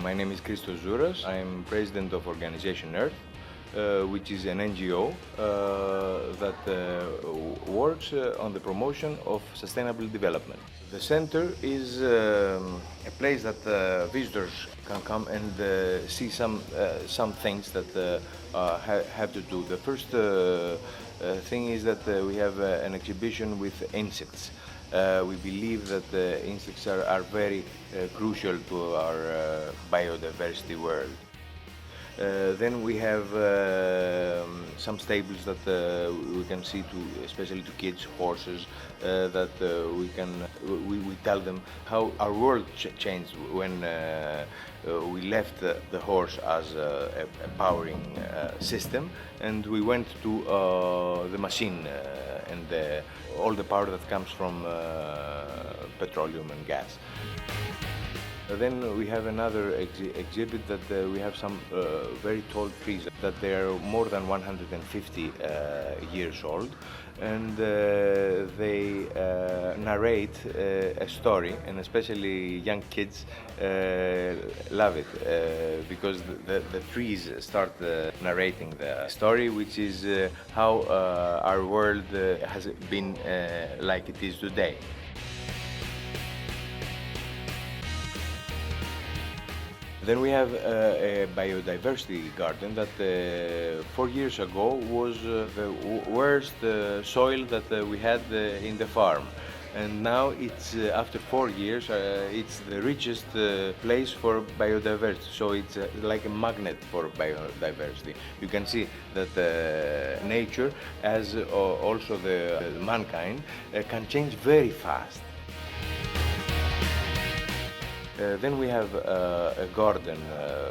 My name is Kentro Gis. I'm president of organization Earth, which is an NGO that works on the promotion of sustainable development. The center is a place that visitors can come and see some things that have to do. The first thing is that we have an exhibition with insects. We believe that insects are very crucial to our biodiversity world. Then we have some stables that we can see, especially to kids, horses, that we tell them how our world changed when we left the horse as a powering system, and we went to the machine and all the power that comes from petroleum and gas. Then we have another exhibit that we have some very tall trees that they are more than 150 years old, and they narrate a story, and especially young kids love it because the trees start narrating the story, which is how our world has been like it is today. Then we have a biodiversity garden that 4 years ago was the worst soil that we had in the farm. And now it's, after 4 years, it's the richest place for biodiversity. So it's like a magnet for biodiversity. You can see that nature, as also the mankind, can change very fast. Then we have a garden,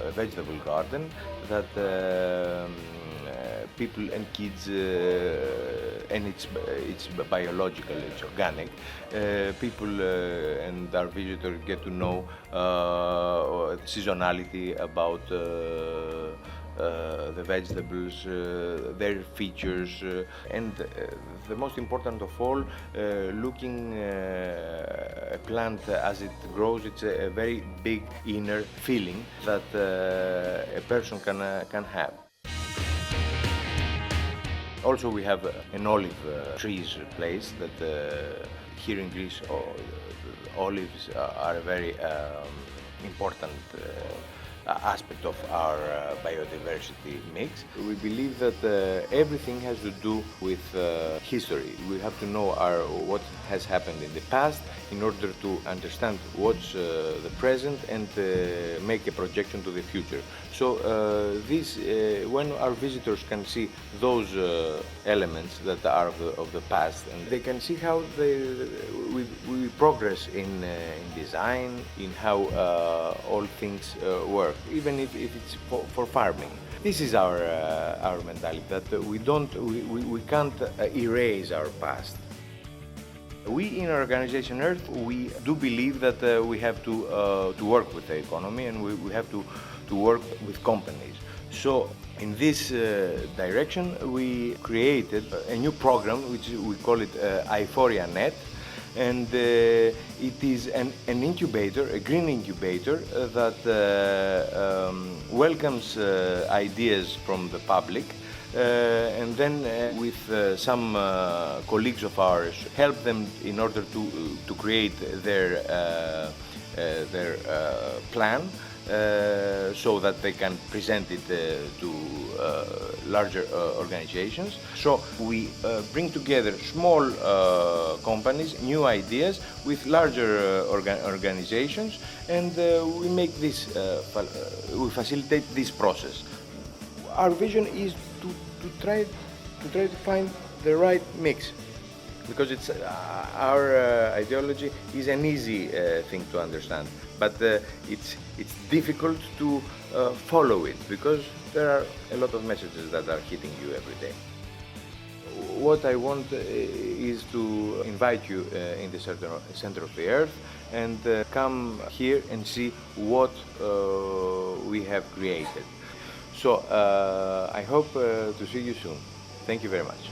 a vegetable garden, that people and kids, and it's biological, it's organic. People and our visitors get to know seasonality about the vegetables, their features, and the most important of all, looking a plant as it grows. It's a very big inner feeling that a person can have. Also, we have an olive trees place that here in Greece, olives are a very important aspect of our biodiversity mix. We believe that everything has to do with history. We have to know what has happened in the past in order to understand what's the present and make a projection to the future. So when our visitors can see those elements that are of the past, and they can see how we progress in design, in how all things work, even if it's for farming. This is our mentality, that we can't erase our past. We in our organization Earth, we do believe that we have to work with the economy, and we have to work with companies. So in this direction, we created a new program, which we call it Euphoria Net, and it is an incubator, a green incubator that welcomes ideas from the public, and then with some colleagues of ours, help them in order to create their plan, so that they can present it to larger organizations. So we bring together small companies, new ideas with larger organizations, and we make this, we facilitate this process. Our vision is to try to find the right mix, because it's our ideology is an easy thing to understand, but it's difficult to follow it, because there are a lot of messages that are hitting you every day. What I want is to invite you in the center of the Earth, and come here and see what we have created. So I hope to see you soon. Thank you very much.